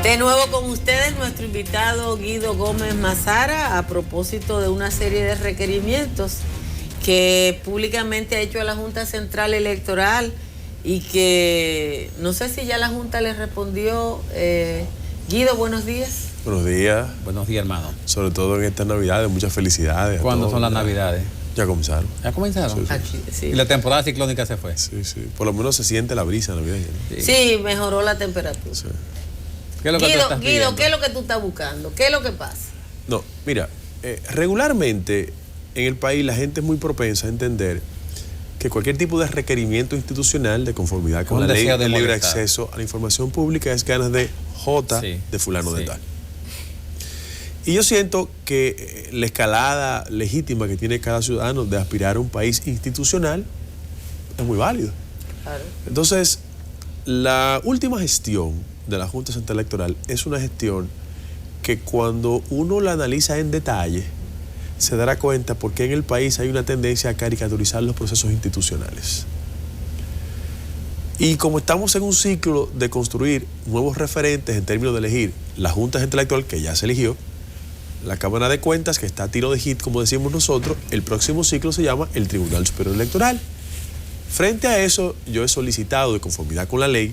De nuevo con ustedes, nuestro invitado Guido Gómez Mazara, a propósito de una serie de requerimientos que públicamente ha hecho a la Junta Central Electoral y que no sé si ya la Junta le respondió. Guido, buenos días. Buenos días. Buenos días, hermano. Sobre todo en estas Navidades, muchas felicidades. ¿Cuándo son las Navidades? Ya comenzaron. ¿Ya comenzaron? Sí, sí. Aquí, sí. Y la temporada ciclónica se fue. Sí, sí. Por lo menos se siente la brisa navideña, ¿no? Sí, mejoró la temperatura. Sí. ¿Qué es lo que tú estás Guido, pidiendo? ¿qué es lo que tú estás buscando? ¿Qué es lo que pasa? No, mira, regularmente en el país la gente es muy propensa a entender que cualquier tipo de requerimiento institucional de conformidad con Un la ley deseo de del libre molestar. acceso a la información pública es ganas de J Sí, de fulano de sí. tal. Y yo siento que la escalada legítima que tiene cada ciudadano de aspirar a un país institucional es muy válido. Claro. Entonces, la última gestión de la Junta Central Electoral es una gestión que cuando uno la analiza en detalle, se dará cuenta por qué en el país hay una tendencia a caricaturizar los procesos institucionales. Y como estamos en un ciclo de construir nuevos referentes en términos de elegir la Junta Central Electoral, que ya se eligió, la Cámara de Cuentas, que está a tiro de hit, como decimos nosotros, el próximo ciclo se llama el Tribunal Superior Electoral. Frente a eso, yo he solicitado, de conformidad con la ley,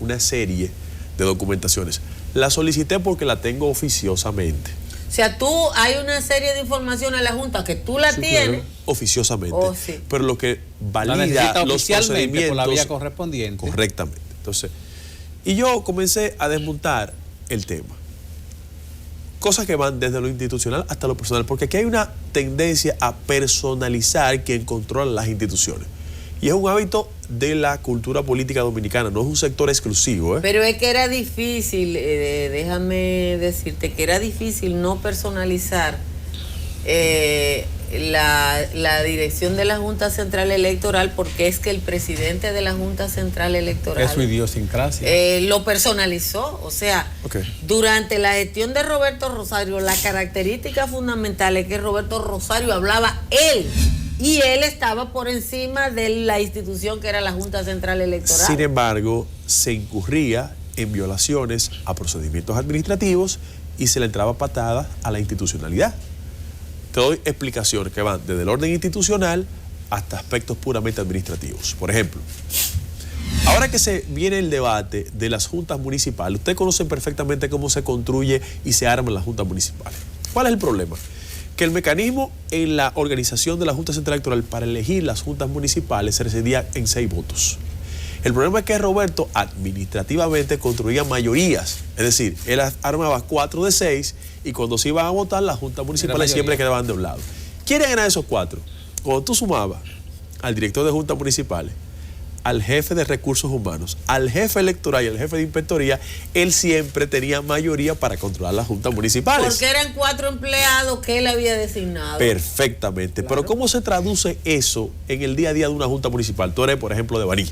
una serie de documentaciones. La solicité porque la tengo oficiosamente. O sea, hay una serie de información a la Junta que tú la tienes. Oficiosamente. Oh, sí. Pero lo que La valida necesita los oficialmente procedimientos por la vía correspondiente. correctamente. Entonces, y yo comencé a desmontar el tema. Cosas que van desde lo institucional hasta lo personal, porque aquí hay una tendencia a personalizar quien controla las instituciones. Y es un hábito de la cultura política dominicana, no es un sector exclusivo. Pero es que era difícil, déjame decirte que era difícil no personalizar la dirección de la Junta Central Electoral, porque es que el presidente de la Junta Central Electoral Es su idiosincrasia. lo personalizó. O sea, Okay. durante la gestión de Roberto Rosario, la característica fundamental es que Roberto Rosario hablaba él. Y él estaba por encima de la institución que era la Junta Central Electoral. Sin embargo, se incurría en violaciones a procedimientos administrativos y se le entraba patada a la institucionalidad. Te doy explicaciones que van desde el orden institucional hasta aspectos puramente administrativos. Por ejemplo, ahora que se viene el debate de las juntas municipales, ustedes conocen perfectamente cómo se construye y se arman las juntas municipales. ¿Cuál es el problema? Que el mecanismo en la organización de la Junta Central Electoral para elegir las juntas municipales se residía en 6 votos. El problema es que Roberto administrativamente construía mayorías, es decir, él armaba 4 de 6 y cuando se iban a votar las juntas municipales siempre quedaban de un lado. ¿Quiénes eran esos 4? Cuando tú sumabas al director de juntas municipales, al jefe de recursos humanos, al jefe electoral y al jefe de inspectoría, él siempre tenía mayoría para controlar las juntas municipales. Porque eran 4 empleados que él había designado. Perfectamente. Claro. Pero ¿cómo se traduce eso en el día a día de una junta municipal? Tú eres, por ejemplo, de Baní.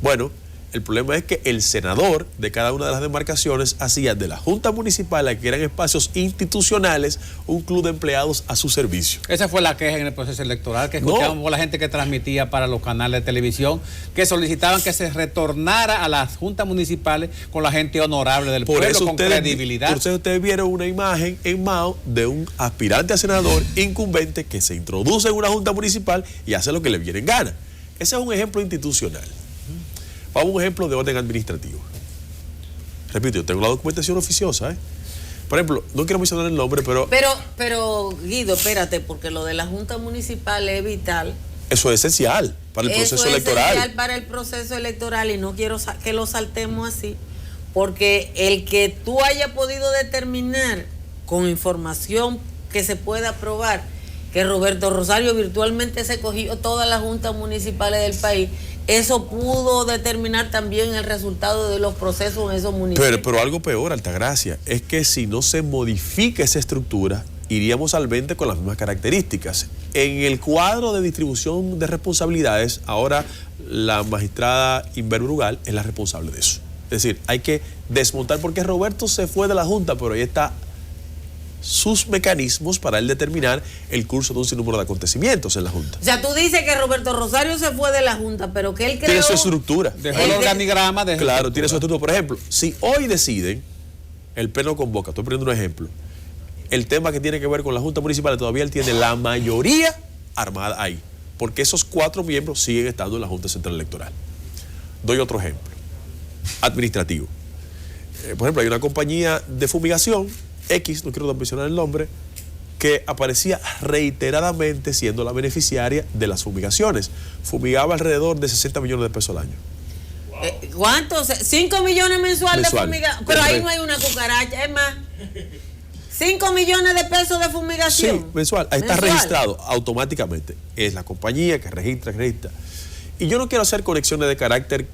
Bueno, el problema es que el senador de cada una de las demarcaciones hacía de la junta municipal, que eran espacios institucionales, un club de empleados a su servicio. Esa fue la queja en el proceso electoral, que escuchábamos por la gente que transmitía para los canales de televisión, que solicitaban que se retornara a las juntas municipales con la gente honorable del pueblo, con credibilidad. Por eso ustedes vieron una imagen en Mao de un aspirante a senador incumbente que se introduce en una junta municipal y hace lo que le viene en gana. Ese es un ejemplo institucional. Vamos a un ejemplo de orden administrativo. Repito, yo tengo la documentación oficiosa, ¿eh? Por ejemplo, no quiero mencionar el nombre, pero Guido, espérate, porque lo de la Junta Municipal es vital. Eso es esencial para el proceso electoral. Es esencial para el proceso electoral y no quiero que lo saltemos así, porque el que tú hayas podido determinar con información que se pueda probar que Roberto Rosario virtualmente se cogió todas las juntas municipales del país, eso pudo determinar también el resultado de los procesos en esos municipios. Pero algo peor, Altagracia, es que si no se modifica esa estructura, iríamos al 20 con las mismas características. En el cuadro de distribución de responsabilidades, ahora la magistrada Inver Brugal es la responsable de eso. Es decir, hay que desmontar, porque Roberto se fue de la Junta, pero ahí está sus mecanismos para él determinar el curso de un sinnúmero de acontecimientos en la Junta. O sea, tú dices que Roberto Rosario se fue de la Junta, pero que él creó... Tiene su estructura. Dejó el organigrama de... Claro, tiene su estructura. Por ejemplo, si hoy deciden, el Pleno convoca, estoy poniendo un ejemplo, el tema que tiene que ver con la Junta Municipal, todavía él tiene la mayoría armada ahí, porque esos 4 miembros siguen estando en la Junta Central Electoral. Doy otro ejemplo, administrativo. Por ejemplo, hay una compañía de fumigación, X, no quiero mencionar el nombre, que aparecía reiteradamente siendo la beneficiaria de las fumigaciones. Fumigaba alrededor de 60 millones de pesos al año. ¿Cuántos? 5 millones mensuales de fumigación. Pero ahí correcto. no hay una cucaracha, es más. 5 millones de pesos de fumigación. Sí, mensual. Ahí está registrado automáticamente. Es la compañía que registra. Y yo no quiero hacer conexiones de carácter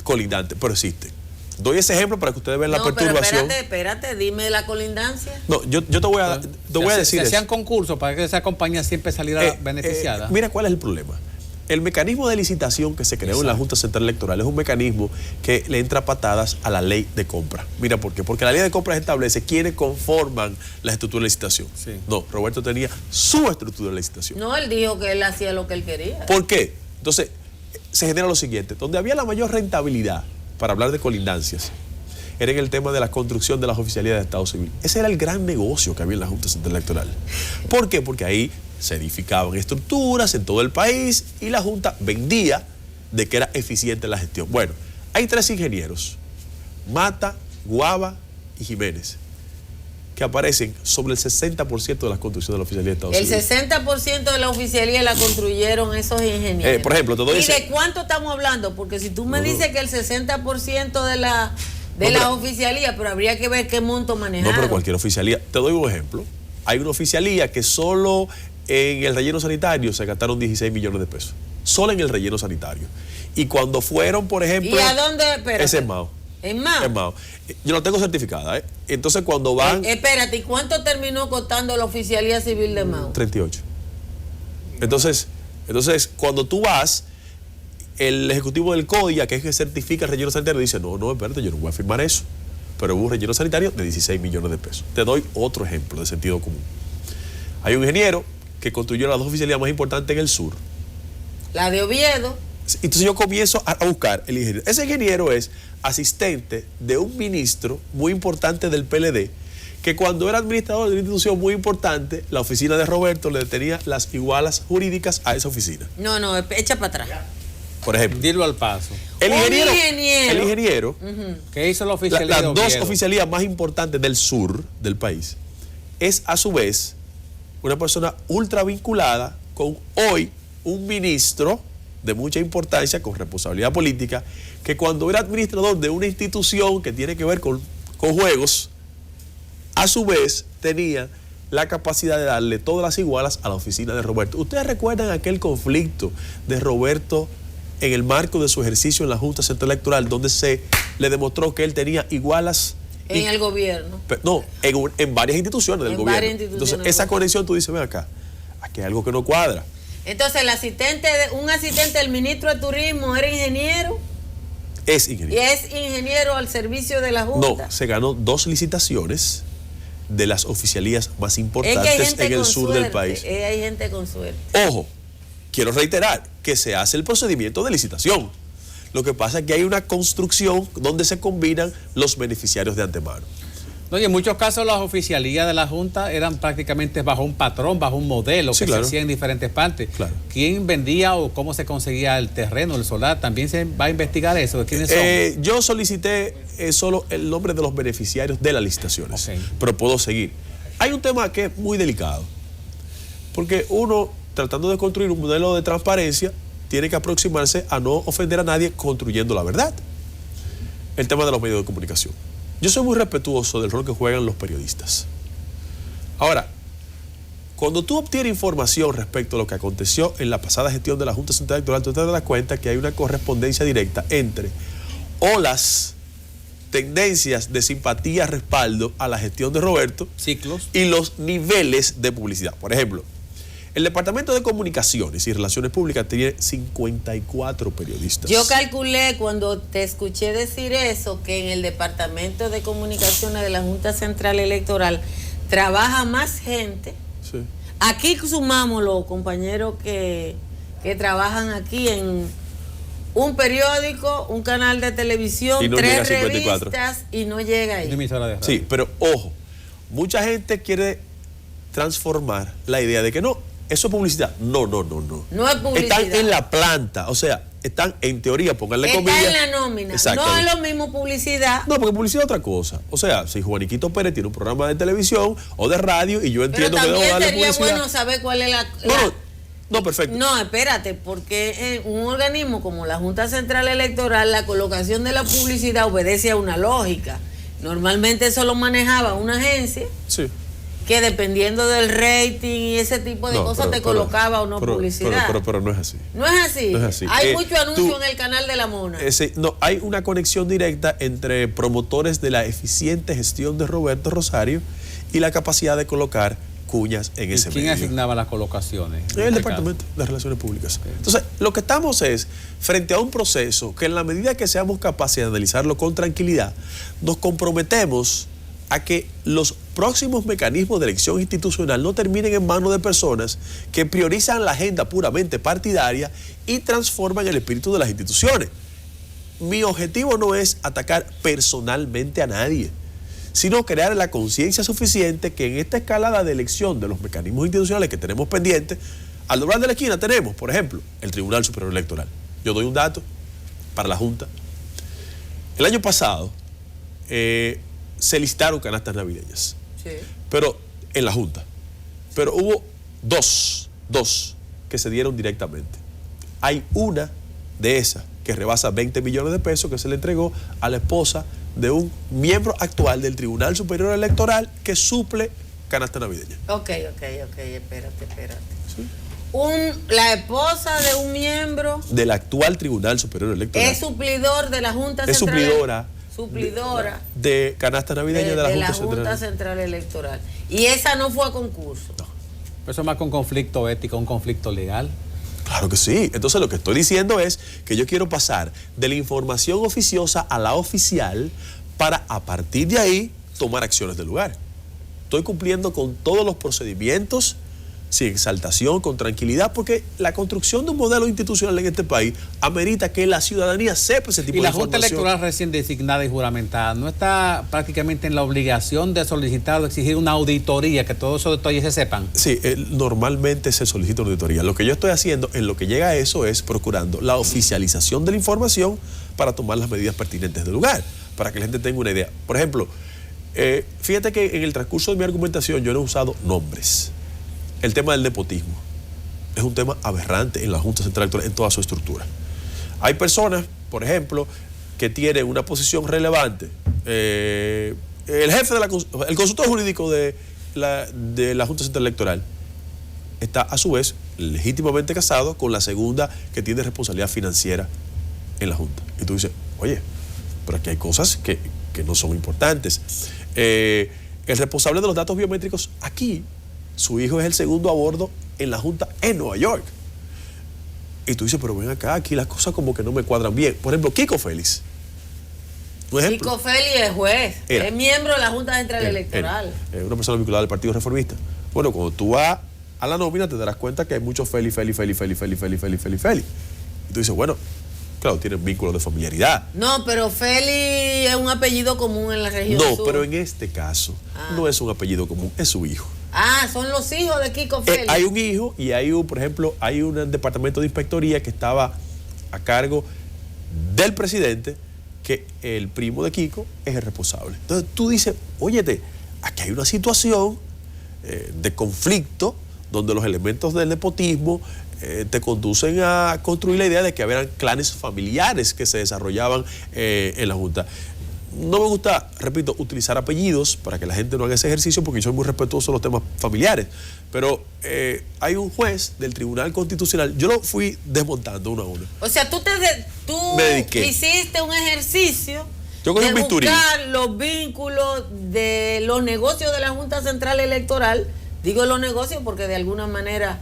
colindante, pero existen. Doy ese ejemplo para que ustedes vean la perturbación. Pero espérate, dime la colindancia. No, yo te voy a decir Se hacían eso. concursos para que esa compañía siempre saliera beneficiada. Mira cuál es el problema. El mecanismo de licitación que se creó en la Junta Central Electoral es un mecanismo que le entra patadas a la ley de compra. Mira por qué. Porque la ley de compra establece quiénes conforman la estructura de licitación. Sí. No, Roberto tenía su estructura de licitación. No, él dijo que él hacía lo que él quería. ¿Por qué? Entonces, se genera lo siguiente. Donde había la mayor rentabilidad, para hablar de colindancias, era en el tema de la construcción de las oficialías de Estado Civil. Ese era el gran negocio que había en la Junta Central Electoral. ¿Por qué? Porque ahí se edificaban estructuras en todo el país y la Junta vendía de que era eficiente la gestión. Bueno, hay 3 ingenieros, Mata, Guava y Jiménez, que aparecen sobre el 60% de las construcciones de la oficialía de Estado Civil. El 60% de la oficialía la construyeron esos ingenieros. Por ejemplo, te doy ¿Y ese... de cuánto estamos hablando? Porque si tú me dices que el 60% de la oficialía, pero habría que ver qué monto manejaron. No, pero cualquier oficialía. Te doy un ejemplo. Hay una oficialía que solo en el relleno sanitario se gastaron 16 millones de pesos. Solo en el relleno sanitario. Y cuando fueron, por ejemplo... ¿Y a dónde? Espérate. Es en Mao. ¿En Mao? En Mao. Yo no tengo certificada, ¿eh? Entonces cuando van... Espérate, ¿y cuánto terminó costando la oficialía civil de Mao? 38. Entonces cuando tú vas, el ejecutivo del CODIA, que es que certifica el relleno sanitario, dice, no, espérate, yo no voy a firmar eso. Pero hubo un relleno sanitario de 16 millones de pesos. Te doy otro ejemplo de sentido común. Hay un ingeniero que construyó las 2 oficialías más importantes en el sur. La de Oviedo. Entonces yo comienzo a buscar el ingeniero. Ese ingeniero es asistente de un ministro muy importante del PLD, que cuando era administrador de una institución muy importante, la oficina de Roberto le tenía las igualas jurídicas a esa oficina. No, echa para atrás. Por ejemplo, Dilo al paso. el ingeniero ¿Qué hizo la oficialía de las 2 Oviedo? oficialías más importantes del sur del país, es a su vez una persona ultra vinculada con hoy un ministro de mucha importancia, con responsabilidad política, que cuando era administrador de una institución que tiene que ver con juegos, a su vez tenía la capacidad de darle todas las igualas a la oficina de Roberto. ¿Ustedes recuerdan aquel conflicto de Roberto en el marco de su ejercicio en la Junta Central Electoral, donde se le demostró que él tenía igualas? En el gobierno. No, en varias instituciones del gobierno. Entonces, esa conexión tú dices, ven acá, aquí hay algo que no cuadra. Entonces, un asistente del ministro de Turismo era ingeniero. Es Y ingeniero. es ingeniero al servicio de la Junta. No, se ganó 2 licitaciones de las oficialías más Es que hay importantes gente en el con sur suerte, del país. hay gente con suerte. Ojo, quiero reiterar que se hace el procedimiento de licitación. Lo que pasa es que hay una construcción donde se combinan los beneficiarios de antemano. No, y en muchos casos las oficialías de la Junta eran prácticamente bajo un patrón, bajo un modelo que claro. se hacía en diferentes partes. Claro. ¿Quién vendía o cómo se conseguía el terreno, el solar? También se va a investigar eso. ¿De quiénes son? Yo solicité solo el nombre de los beneficiarios de las licitaciones, pero puedo seguir. Hay un tema que es muy delicado, porque uno, tratando de construir un modelo de transparencia, tiene que aproximarse a no ofender a nadie construyendo la verdad. El tema de los medios de comunicación. Yo soy muy respetuoso del rol que juegan los periodistas. Ahora, cuando tú obtienes información respecto a lo que aconteció en la pasada gestión de la Junta Central Electoral, tú te das cuenta que hay una correspondencia directa entre las tendencias de simpatía, respaldo a la gestión de Roberto, ciclos, y los niveles de publicidad. Por ejemplo, el Departamento de Comunicaciones y Relaciones Públicas tiene 54 periodistas. Yo calculé cuando te escuché decir eso, que en el Departamento de Comunicaciones de la Junta Central Electoral trabaja más gente. Sí. Aquí sumamos los compañeros que trabajan aquí en un periódico, un canal de televisión, no 3 revistas y no llega ahí. Sí, pero ojo, mucha gente quiere transformar la idea de que no, eso es publicidad. No. No es publicidad. Están en la planta, o sea, están en teoría, pónganle comillas. Está en la nómina. No es lo mismo publicidad. No, porque publicidad es otra cosa. O sea, si Juaniquito Pérez tiene un programa de televisión o de radio y yo entiendo que debo darle publicidad. Pero también sería bueno saber cuál es la... No, perfecto. No, espérate, porque en un organismo como la Junta Central Electoral, la colocación de la publicidad obedece a una lógica. Normalmente eso lo manejaba una agencia. Sí. Que dependiendo del rating y ese tipo de cosas te colocaba o no publicidad. Pero no es así. No es así. No es así. Hay mucho anuncio en el canal de la Mona. No, hay una conexión directa entre promotores de la eficiente gestión de Roberto Rosario y la capacidad de colocar cuñas en ese medio. ¿Quién asignaba las colocaciones? El Departamento de Relaciones Públicas. Entonces, lo que estamos es frente a un proceso que en la medida que seamos capaces de analizarlo con tranquilidad, nos comprometemos a que los próximos mecanismos de elección institucional no terminen en manos de personas que priorizan la agenda puramente partidaria y transforman el espíritu de las instituciones. Mi objetivo no es atacar personalmente a nadie, sino crear la conciencia suficiente que en esta escalada de elección de los mecanismos institucionales que tenemos pendientes, al doblar de la esquina tenemos, por ejemplo, el Tribunal Superior Electoral. Yo doy un dato para la Junta. El año pasado se listaron canastas navideñas, sí, pero en la Junta. Pero hubo dos que se dieron directamente. Hay una de esas que rebasa 20 millones de pesos que se le entregó a la esposa de un miembro actual del Tribunal Superior Electoral que suple canasta navideña. Ok, espérate. ¿Sí? La esposa de un miembro del actual Tribunal Superior Electoral es suplidor de la Junta es Central. Suplidora de canasta navideña de la Junta Central Electoral. Y esa no fue a concurso. No. Eso es más que un conflicto ético, un conflicto legal. Claro que sí. Entonces lo que estoy diciendo es que yo quiero pasar de la información oficiosa a la oficial para a partir de ahí tomar acciones del lugar. Estoy cumpliendo con todos los procedimientos sin exaltación, con tranquilidad, porque la construcción de un modelo institucional en este país amerita que la ciudadanía sepa ese tipo de información. Y la Junta Electoral recién designada y juramentada no está prácticamente en la obligación de solicitar o exigir una auditoría, que todos esos detalles se sepan. Sí, normalmente se solicita una auditoría. Lo que yo estoy haciendo en lo que llega a eso es procurando la oficialización de la información para tomar las medidas pertinentes del lugar, para que la gente tenga una idea. Por ejemplo, fíjate que en el transcurso de mi argumentación yo no he usado nombres. El tema del nepotismo es un tema aberrante en la Junta Central Electoral en toda su estructura. Hay personas, por ejemplo, que tienen una posición relevante. El jefe el consultor jurídico de la Junta Central Electoral está a su vez legítimamente casado con la segunda que tiene responsabilidad financiera en la Junta. Y tú dices, oye, pero aquí hay cosas que no son importantes. El responsable de los datos biométricos aquí, su hijo es el segundo a bordo en la Junta en Nueva York. Y tú dices, pero ven acá, aquí las cosas como que no me cuadran bien. Por ejemplo, Kiko Félix. Kiko Félix es juez, es miembro de la Junta Central Electoral. Es una persona vinculada al Partido Reformista. Bueno, cuando tú vas a la nómina te darás cuenta que hay muchos Félix. Y tú dices, bueno, claro, tienen vínculos de familiaridad. No, pero Félix es un apellido común en la región sur. No, pero en este caso no es un apellido común, es su hijo. Son los hijos de Kiko Félix. Hay un hijo y por ejemplo, hay un departamento de inspectoría que estaba a cargo del presidente, que el primo de Kiko es el responsable. Entonces tú dices, óyete, aquí hay una situación de conflicto donde los elementos del nepotismo te conducen a construir la idea de que habían clanes familiares que se desarrollaban en la Junta. No me gusta, repito, utilizar apellidos para que la gente no haga ese ejercicio porque yo soy muy respetuoso de los temas familiares. Pero hay un juez del Tribunal Constitucional, yo lo fui desmontando uno a uno. O sea, tú hiciste un ejercicio de buscar los vínculos de los negocios de la Junta Central Electoral. Digo los negocios porque de alguna manera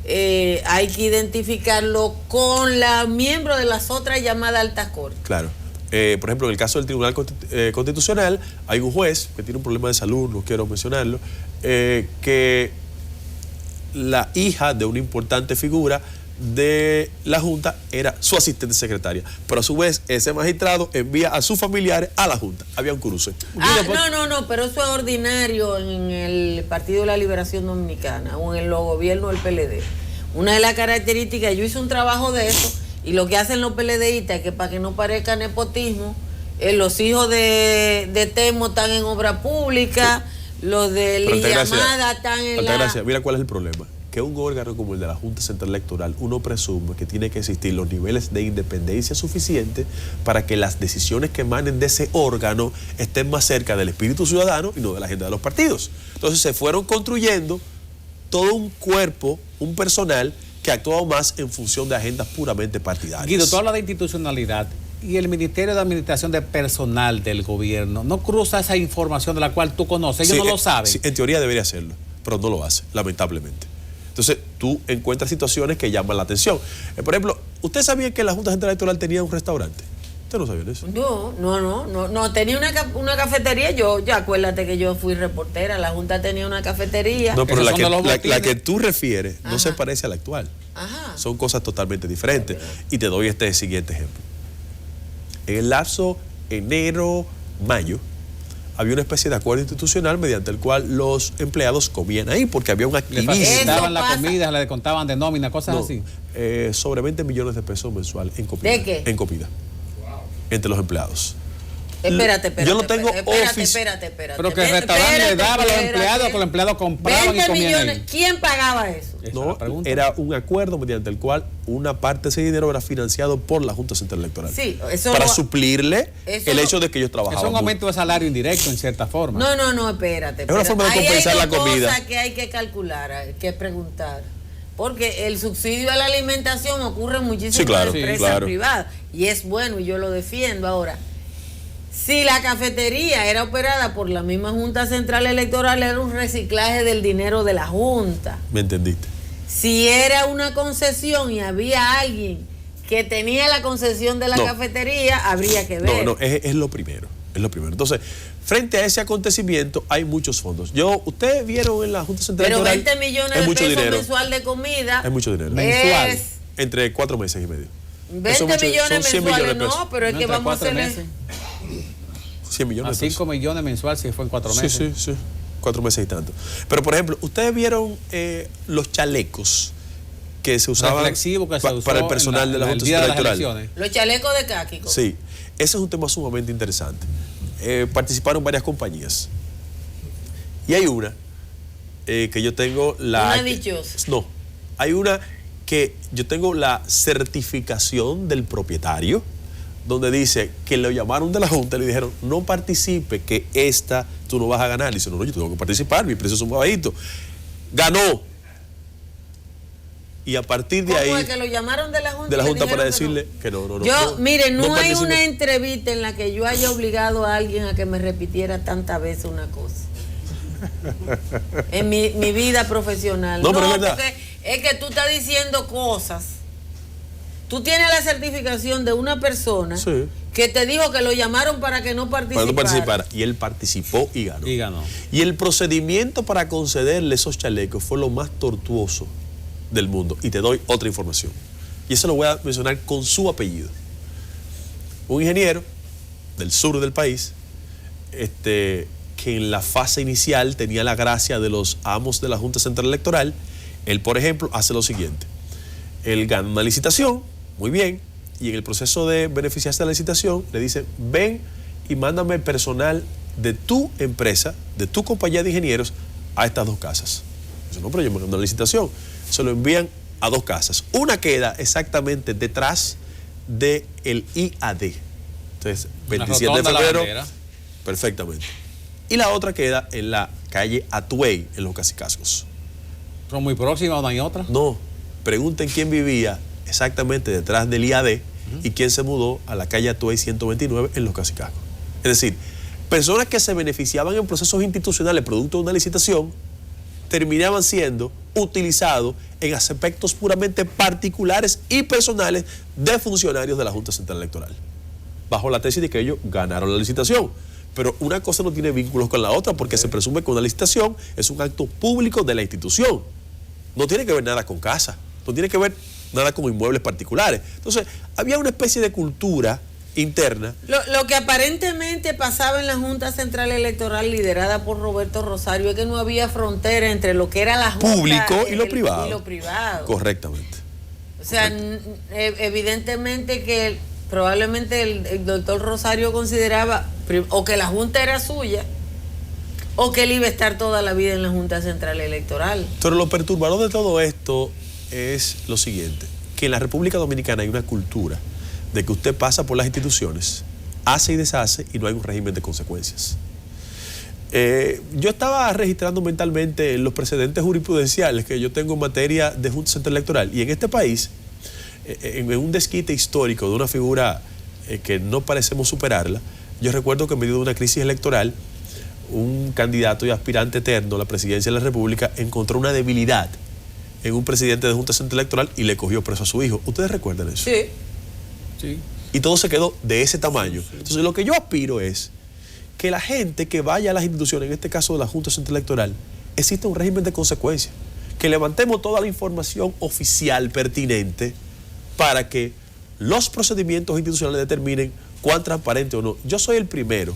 hay que identificarlo con la miembro de las otras llamadas altas cortes. Claro. Por ejemplo, en el caso del Tribunal Constitucional, hay un juez que tiene un problema de salud, no quiero mencionarlo, que la hija de una importante figura de la Junta era su asistente secretaria, pero a su vez ese magistrado envía a sus familiares a la Junta. Había un cruce. No, pero eso es ordinario en el Partido de la Liberación Dominicana o en los gobiernos del PLD. Una de las características, yo hice un trabajo de eso, y lo que hacen los PLDistas es que para que no parezca nepotismo, los hijos de Temo están en obra pública, los de Llamada están en Altagracia, mira cuál es el problema. Que un órgano como el de la Junta Central Electoral, uno presume que tiene que existir los niveles de independencia suficientes para que las decisiones que emanen de ese órgano estén más cerca del espíritu ciudadano y no de la agenda de los partidos. Entonces se fueron construyendo todo un cuerpo, un personal que actuaba más en función de agendas puramente partidarias. Guido, tú hablas de institucionalidad y el Ministerio de Administración de Personal del gobierno no cruza esa información de la cual tú conoces, ellos no lo saben. Sí, en teoría debería hacerlo, pero no lo hace, lamentablemente. Entonces, tú encuentras situaciones que llaman la atención. Por ejemplo, ¿usted sabía que la Junta Central Electoral tenía un restaurante? ¿Usted no sabía de eso? No, tenía una cafetería. Ya acuérdate que yo fui reportera, la Junta tenía una cafetería. No, pero la que tú refieres no se parece a la actual. Ajá. Son cosas totalmente diferentes. Y te doy este siguiente ejemplo. En el lapso enero-mayo, había una especie de acuerdo institucional mediante el cual los empleados comían ahí porque había un activismo. Le facilitaban la comida, le descontaban de nómina, cosas así. Sobre 20 millones de pesos mensual en comida. ¿De qué? En comida. Entre los empleados. Espérate. Yo no tengo Espérate. Pero que el restaurante le daba a los empleados, que los empleados compraban y comían millones, ahí. ¿Quién pagaba eso? No, era un acuerdo mediante el cual una parte de ese dinero era financiado por la Junta Central Electoral. Sí, eso para suplirle el hecho de que ellos trabajaban. Es un aumento de salario indirecto en cierta forma. No, espérate. Es una forma de compensar la comida. Hay cosas que hay que calcular, hay que preguntar. Porque el subsidio a la alimentación ocurre en muchísimas empresas privadas. Y es bueno, y yo lo defiendo. Ahora, si la cafetería era operada por la misma Junta Central Electoral, era un reciclaje del dinero de la Junta. ¿Me entendiste? Si era una concesión y había alguien que tenía la concesión de la cafetería, habría que ver. Es lo primero. Entonces, frente a ese acontecimiento hay muchos fondos. Ustedes vieron en la Junta Central Electoral. Pero 20 millones de pesos mensual de comida. Es mucho dinero. Mensual. Entre 4 meses y medio. 20 millones mensuales, no, pero es que vamos a hacerle 100 millones a 5 millones mensual si fue en 4 meses. Sí. 4 meses y tanto. Pero, por ejemplo, ¿ustedes vieron los chalecos que se usaban para el personal de la Junta Central Electoral? Los chalecos de cáquico. Sí, ese es un tema sumamente interesante. Participaron varias compañías. Y hay una que yo tengo Una dichosa. No, hay una que yo tengo la certificación del propietario, donde dice que lo llamaron de la Junta y le dijeron, no participe, que tú no vas a ganar. Y dice, no, yo tengo que participar, mis precios son bajitos. Ganó. Y a partir de ahí... ¿Cómo es que lo llamaron de la Junta? De la Junta para decirle que no. No hay una entrevista en la que yo haya obligado a alguien a que me repitiera tantas veces una cosa. En mi vida profesional. No, pero es verdad. Porque es que tú estás diciendo cosas. Tú tienes la certificación de una persona que te dijo que lo llamaron para que no participara. Y él participó y ganó. Y Y el procedimiento para concederle esos chalecos fue lo más tortuoso del mundo. Y te doy otra información. Y eso lo voy a mencionar con su apellido. Un ingeniero del sur del país, que en la fase inicial tenía la gracia de los amos de la Junta Central Electoral. Él, por ejemplo, hace lo siguiente. Él gana una licitación, muy bien, y en el proceso de beneficiarse de la licitación le dicen, ven y mándame personal de tu empresa, de tu compañía de ingenieros, a estas 2 casas. Dice, no, pero yo me mando la licitación. Se lo envían a 2 casas. Una queda exactamente detrás del IAD. Entonces, 27 de febrero, perfectamente. Y la otra queda en la calle Atuey, en los Cacicascos. ¿Son muy próximas o no hay otra? No. Pregunten quién vivía exactamente detrás del IAD y quién se mudó a la calle Atuey 129 en los Cacicascos. Es decir, personas que se beneficiaban en procesos institucionales producto de una licitación terminaban siendo utilizados en aspectos puramente particulares y personales de funcionarios de la Junta Central Electoral. bajo la tesis de que ellos ganaron la licitación. Pero una cosa no tiene vínculos con la otra porque se presume que una licitación es un acto público de la institución. No tiene que ver nada con casa, no tiene que ver nada con inmuebles particulares. Entonces, había una especie de cultura interna. Lo que aparentemente pasaba en la Junta Central Electoral liderada por Roberto Rosario es que no había frontera entre lo que era la Junta público y lo privado. Y lo privado. Correctamente. O sea, evidentemente que probablemente el doctor Rosario consideraba o que la Junta era suya o que él iba a estar toda la vida en la Junta Central Electoral. Pero lo perturbador de todo esto es lo siguiente, que en la República Dominicana hay una cultura de que usted pasa por las instituciones, hace y deshace y no hay un régimen de consecuencias. Yo estaba registrando mentalmente los precedentes jurisprudenciales que yo tengo en materia de Junta Central Electoral y en este país, en un desquite histórico de una figura que no parecemos superarla, yo recuerdo que en medio de una crisis electoral, un candidato y aspirante eterno a la presidencia de la República encontró una debilidad en un presidente de Junta Central Electoral y le cogió preso a su hijo. ¿Ustedes recuerdan eso? Sí. Sí. Y todo se quedó de ese tamaño. Entonces, lo que yo aspiro es que la gente que vaya a las instituciones, en este caso de la Junta Central Electoral, exista un régimen de consecuencias. Que levantemos toda la información oficial pertinente para que los procedimientos institucionales determinen cuán transparente o no. Yo soy el primero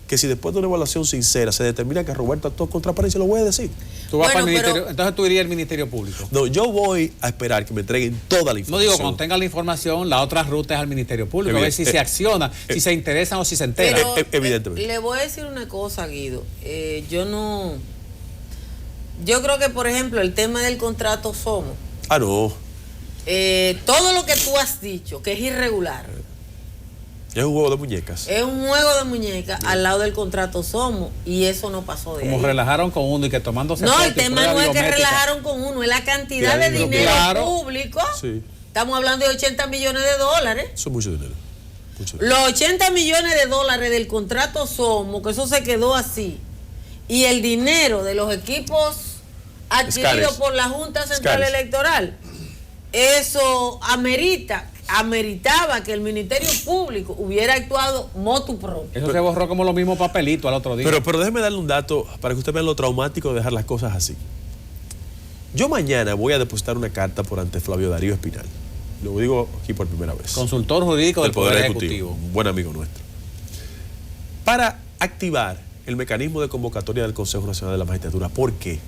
que si después de una evaluación sincera se determina que Roberto actuó con transparencia, lo voy a decir. Tú vas para el ministerio, entonces tú irías al Ministerio Público. No, yo voy a esperar que me entreguen toda la información. No digo, cuando tenga la información, la otra ruta es al Ministerio Público, a ver si se acciona, si se interesan o si se enteran. Evidentemente. Le voy a decir una cosa, Guido. Yo creo que, por ejemplo, el tema del contrato Somos. Ah, no. Todo lo que tú has dicho, que es irregular. Es un juego de muñecas. Es un juego de muñecas al lado del contrato Somos y eso no pasó de ahí. Como relajaron con uno y que tomándose. No, el tema no es que relajaron con uno, es la cantidad de dinero público. Sí. Estamos hablando de 80 millones de dólares. Eso es mucho dinero. Los 80 millones de dólares del contrato Somos, que eso se quedó así. Y el dinero de los equipos adquiridos por la Junta Central Electoral, eso ameritaba que el Ministerio Público hubiera actuado motu propio. Eso se borró como los mismos papelitos al otro día. Pero déjeme darle un dato para que usted vea lo traumático de dejar las cosas así. Yo mañana voy a depositar una carta por ante Flavio Darío Espinal. Lo digo aquí por primera vez. Consultor jurídico del Poder Ejecutivo. Un buen amigo nuestro. Para activar el mecanismo de convocatoria del Consejo Nacional de la Magistratura. ¿Por qué?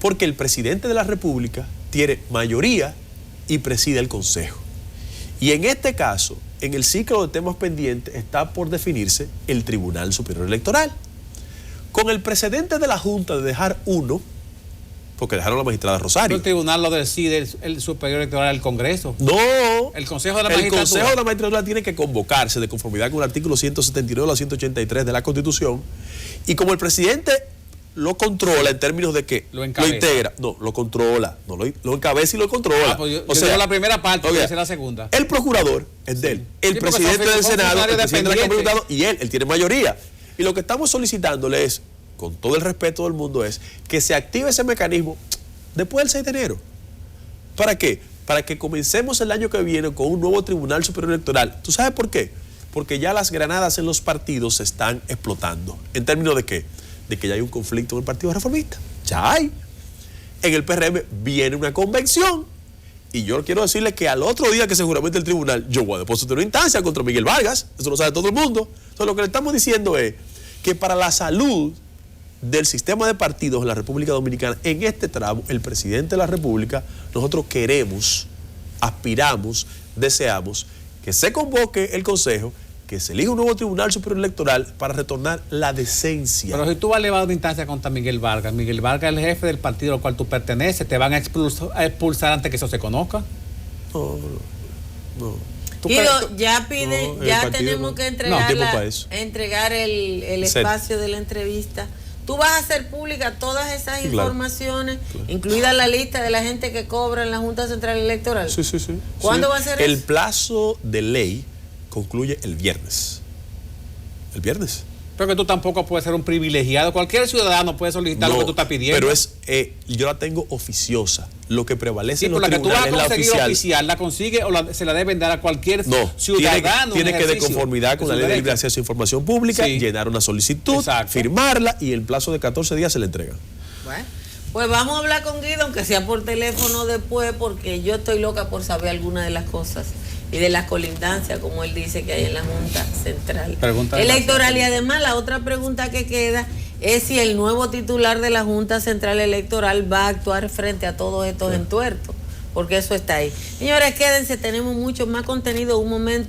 Porque el presidente de la República tiene mayoría y preside el Consejo. Y en este caso, en el ciclo de temas pendientes, está por definirse el Tribunal Superior Electoral. Con el precedente de la Junta de dejar uno, porque dejaron a la magistrada Rosario. El tribunal lo decide el Superior Electoral del Congreso. No. El Consejo de la Magistratura. El Consejo de la Magistratura tiene que convocarse de conformidad con el artículo 179 a la 183 de la Constitución. Y como el presidente lo controla en términos de que lo integra. No, lo controla. No, lo encabeza y lo controla. Pues yo digo la primera parte, voy a hacer la segunda. El procurador es de él. El presidente del Senado, el presidente de la Cámara de Diputados y él tiene mayoría. Y lo que estamos solicitándole es, con todo el respeto del mundo, es que se active ese mecanismo después del 6 de enero. ¿Para qué? Para que comencemos el año que viene con un nuevo Tribunal Superior Electoral. ¿Tú sabes por qué? Porque ya las granadas en los partidos se están explotando. ¿En términos de qué? De que ya hay un conflicto en el Partido Reformista. Ya hay. En el PRM viene una convención. Y yo quiero decirle que al otro día que se juramente el tribunal, yo voy a depositar una instancia contra Miguel Vargas. Eso lo sabe todo el mundo. Entonces lo que le estamos diciendo es que para la salud del sistema de partidos en la República Dominicana, en este tramo, el presidente de la República, nosotros queremos, aspiramos, deseamos que se convoque el Consejo, que se elija un nuevo Tribunal Superior Electoral para retornar la decencia. Pero si tú vas a elevar una instancia contra Miguel Vargas es el jefe del partido al cual tú perteneces, ¿te van a expulsar antes que eso se conozca? No. Guido, ya piden, ya tenemos que entregar el espacio de la entrevista. Tú vas a hacer pública todas esas informaciones, incluida la lista de la gente que cobra en la Junta Central Electoral. Sí. ¿Cuándo va a ser eso? El plazo de ley concluye el viernes. El viernes. Pero que tú tampoco puedes ser un privilegiado. Cualquier ciudadano puede solicitar lo que tú estás pidiendo. Pero yo la tengo oficiosa. Lo que prevalece en los la que tú vas a tribunales conseguir oficial, ¿la consigue o se la deben dar a cualquier ciudadano? Tiene que de conformidad con la ley de libre acceso a información pública, llenar una solicitud, firmarla y en el plazo de 14 días se le entrega. Bueno, pues vamos a hablar con Guido, aunque sea por teléfono después, porque yo estoy loca por saber algunas de las cosas y de las colindancias, como él dice, que hay en la Junta Central Electoral. Y además la otra pregunta que queda es si el nuevo titular de la Junta Central Electoral va a actuar frente a todos estos entuertos, porque eso está ahí. Señores, quédense, tenemos mucho más contenido. Un momento.